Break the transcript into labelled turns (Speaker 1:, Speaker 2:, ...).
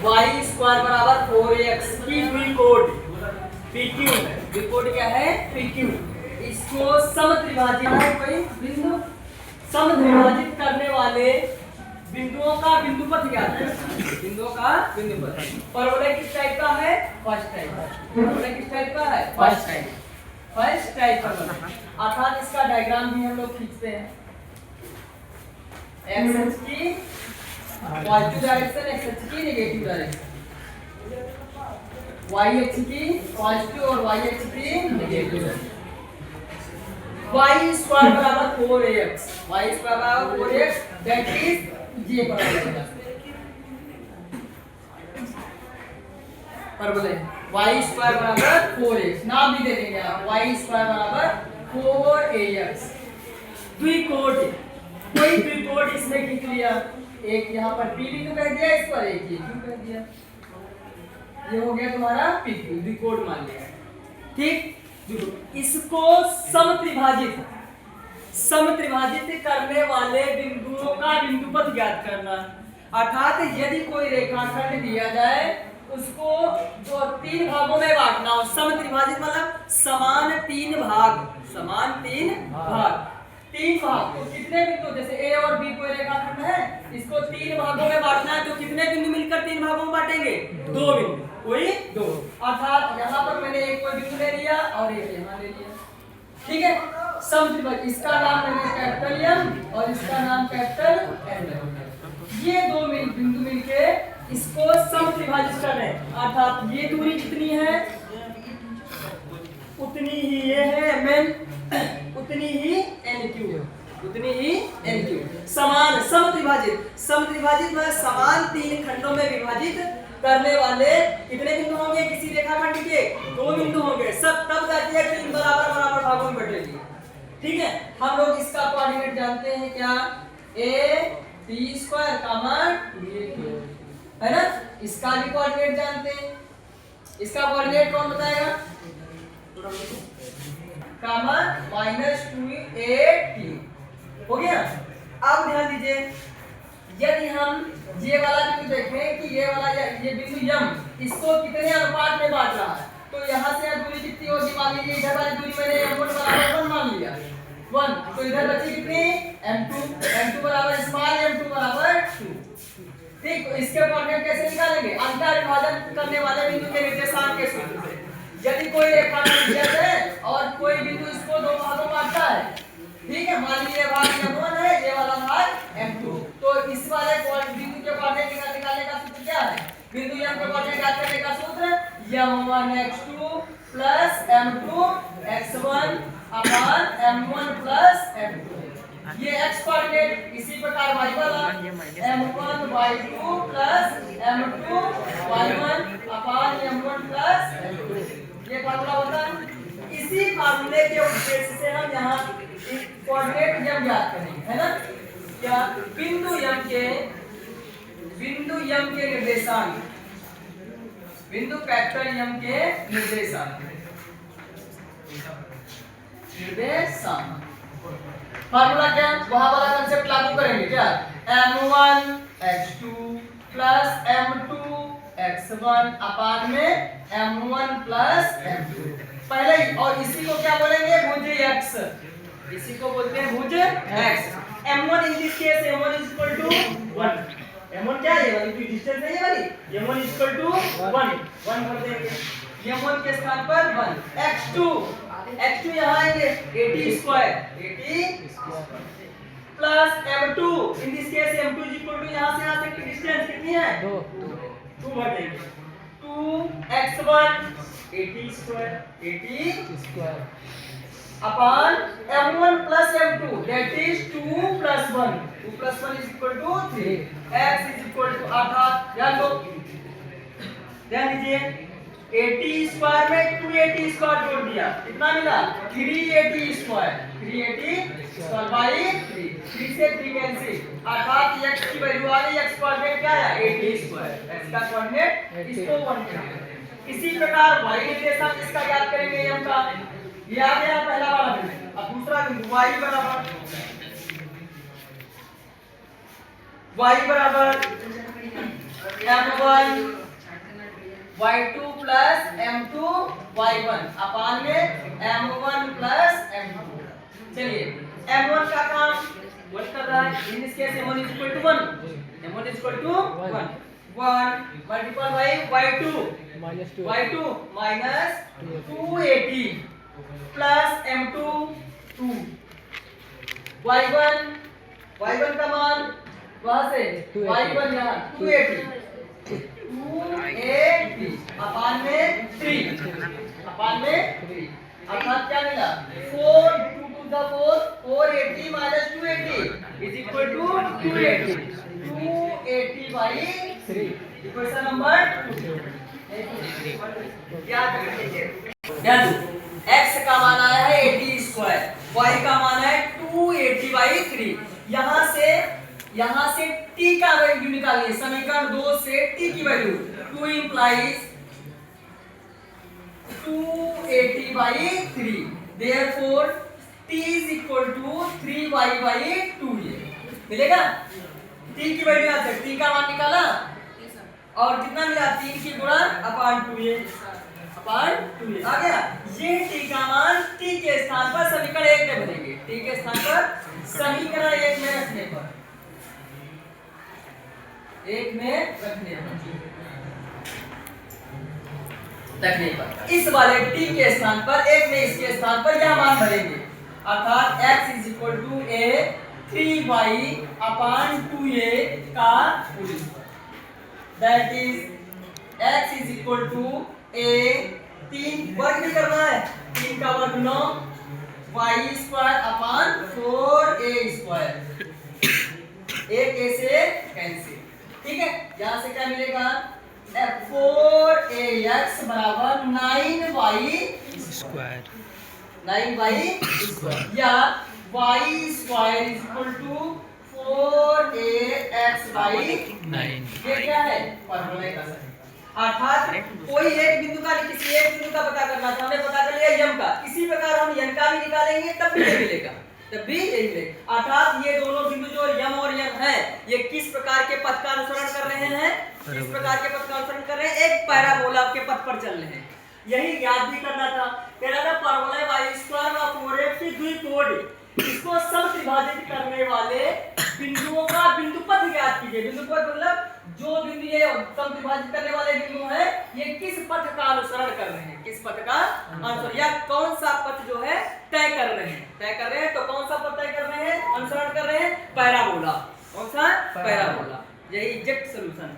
Speaker 1: Y square बराबर 4x की द्विकोट PQ है। द्विकोट क्या है? PQ। इसको समत्रिभाजित है कोई बिंदु, समद्विभाजित करने वाले बिंदुओं का बिंदुपथ ज्ञात है। बिंदुओं का बिंदुपथ परवलय किस टाइप का है? First type. परवलय किस टाइप का है? First type. फर्स्ट टाइप परवलय अर्थात इसका डायग्राम भी हम लोग खींचते हैं। एक्स अक्ष की पॉजिटिव डायरेक्शन, एक्स अक्ष की नेगेटिव डायरेक्शन, वाई अक्ष की पॉजिटिव और वाई अक्ष की नेगेटिव। y स्क्वायर बराबर 4x, y स्क्वायर बराबर 4x, दैट इज ये परवलय y स्क्वायर बराबर 4x, नाम भी दे देंगे आप, y स्क्वायर बराबर 4ax। द्विकोट, कोई द्विकोट इसमें खींच लिया, एक यहाँ पर p बिंदु कह दिया, इस पर एक q कह दिया, ये हो गया तुम्हारा PQ, द्विकोट मान लिया। ठीक, इसको समत्रिभाजित करने वाले बिंदुओं का बिंदुपथ ज्ञात करना। अर्थात यदि कोई रेखाखंड दिया जाए उसको जो 3 भागों में बांटना हो, समत्रिभाजित मतलब समान 3 भाग, समान 3 भाग, 3 भाग तो कितने बिंदु, जैसे ए और बी कोई रेखाखंड है, इसको 3 भागों में बांटना है तो कितने बिंदु मिलकर 3 भागों में बांटेंगे? 2 बिंदु, कोई 2। अर्थात यहाँ पर मैंने एक कोई बिंदु ले लिया और एक यहाँ ले लिया। ठीक है, समत्रिभाजित, इसका नाम मैंने कैपिटल M और इसका नाम कैपिटल N। ये 2 बिंदु मिलके इसको समत्रिभाजित कर रहे हैं। अर्थात ये दूरी कितनी है उतनी ही ये है MN, उतनी ही NQ है, उतनी ही NQ। समान समत्रिभाजित, समत्रिभाजित में समान 3 खंडों में विभाजित करने वाले कितने बिंदु होंगे? किसी रेखाखंड के 2 बिंदु होंगे, सब तब जाती है 3 बराबर बराबर भागों में बटेगी। ठीक है, हम लोग इसका कोऑर्डिनेट जानते हैं क्या? a t square comma 2a है ना, इसका भी कोऑर्डिनेट जानते हैं। इसका कोऑर्डिनेट कौन बताएगा? कामा -2at हो गया। अब ध्यान दीजिए, यदि हम ये वाला बिंदु देखें कि ये वाला ये बिंदु M इसको कितने अनुपात में बांट रहा है, तो यहाँ से दूरी कितनी होगी? मान लीजिए इधर वाली दूरी मैंने M1 बराबर 1 मान लिया, 1, तो इधर बची कितनी? M2 बराबर स्मॉल m2 बराबर 2। ठीक, तो इसके कोऑर्डिनेट कैसे निकालेंगे? अंतर विभाजन करने वाले बिंदु के निर्देशांक के सूत्र से। यदि कोई रेखाखंड दिया जाए और कोई बिंदु इसको 2 भागों में बांटता है, ठीक है, मान लीजिए भाग M1 है, ये वाला भाग M2, तो इस वाले बिंदु के कोऑर्डिनेट निकालने का सूत्र क्या है? बिंदु M के कोऑर्डिनेट ज्ञात करने का सूत्र M1 x2 plus M2 x1 अपान M1 प्लस M2। ये x कोऑर्डिनेट, इसी प्रकार y वाला M1 y2 plus M2 y1 अपान M1 प्लस M2, ये फार्मूला होता है। इसी फार्मूले के उद्देश्य से हम यहाँ कोऑर्डिनेट M ज्ञात करेंगे, है ना? क्या? बिंदु M के निर्देशांक, बिंदु कैपिटल M के निर्देशांक, फार्मूला क्या? वहां वाला कंसेप्ट लागू करेंगे क्या? M1 x2 plus M2 x1 अपान में M1 प्लस M2 पहले ही, और इसी को क्या बोलेंगे? भुज x, इसी को बोलते हैं भुज x। M1 in this case M1 is equal to 1, M1 क्या है? ये वाली डिस्टेंस है, ये वाली M1 is equal to 1 कर देंगे, M1 के स्थान पर 1। x2 यहाँ आएंगे at square plus M2 in this case M2 is equal to यहाँ से यहाँ तक की डिस्टेंस कितनी है? 2 भर देंगे, 2x1 at square upon M1 plus M2 that is 2 plus 1, 2 plus 1 is equal to 3, x is equal to, अर्थात ध्यान दीजिए 80 स्क्वायर में 280 स्क्वायर जोड़ दिया, कितना मिला? 380 स्क्वायर, 380 स्क्वायर बाई 3 से 3 कैंसिल, अर्थात x की वैल्यू आ गई, x कोऑर्डिनेट क्या है? 80 स्क्वायर, x का कोऑर्डिनेट इसको 1 करेंगे। इसी प्रकार y निर्देशांक इसका ज्ञात करेंगे m का, ये आ गया पहला वाला बिंदु। अब दूसरा बिंदु y बराबर m1 y2 plus m2 y1 अपान में m1 प्लस m2। चलिए m1 का काम 1 कर रहा है, in case m1 is equal to 1, m1 is equal to 1 multiple by y2 minus 280 plus m2 2 y1 का मान वहां से y1 यहाँ 280 अपान में 3 अर्थात क्या मिला 4 2 to the 4 480 minus 280 is equal to 280 by 3। Equation number 2 याद रखिए। x का मान आया है 80 स्क्वायर, y का मान है 280 बाई 3। यहाँ से t का वैल्यू निकालिए, समीकरण 2 से t की value 2 implies 280 by 3, therefore t is equal to 3y by 2 ये मिलेगा। t की वैल्यू आ सकती, t का मान निकाला और कितना मिला 3 की गुणा अपान 2 आ गया। ये t का मान t के स्थान पर समीकरण 1 में भरेंगे, t के स्थान पर समीकरण 1 में रखने पर इस वाले t के स्थान पर 1 में इसके स्थान पर यह मान भरेंगे, अर्थात x is equal to a 3y upon 2a का whole square, that is x is equal to a 3 वर्ग भी करना है, 3 का वर्ग 9 y square upon 4a square, एक a से कैंसिल। ठीक है, यहां से क्या मिलेगा 4ax बराबर 9y स्क्वायर या y square is equal to 4ax by 9। ये क्या है फॉर्मूला का, अर्थात कोई एक बिंदु का किसी एक बिंदु का पता करना था, हमें पता कर लिया यम का, इसी प्रकार हम यन का भी निकालेंगे तब भी यही मिलेगा, अर्थात ये दोनों बिंदु जो यम और यन है ये किस प्रकार के पथ का अनुसरण कर रहे हैं, किस प्रकार के पथ का अनुसरण कर रहे हैं, एक पैराबोला के पथ पर चल रहे हैं। यही याद भी करना था, कहना था पैराबोला y स्क्वायर और 4x की द्वि कोण इसको समत्रिभाजित करने वाले बिंदुओं का बिंदु पथ ज्ञात कीजिए। बिंदु पथ मतलब जो बिंदु ये समत्रिभाजित करने वाले बिंदु है ये किस पथ का अनुसरण कर रहे हैं, किस पथ का अनुसरण या कौन सा पथ जो है तय कर रहे हैं, तो कौन सा पथ तय कर रहे हैं, अनुसरण कर रहे हैं पैराबोला। कौन सा पैराबोला, यही एग्जैक्ट सॉल्यूशन।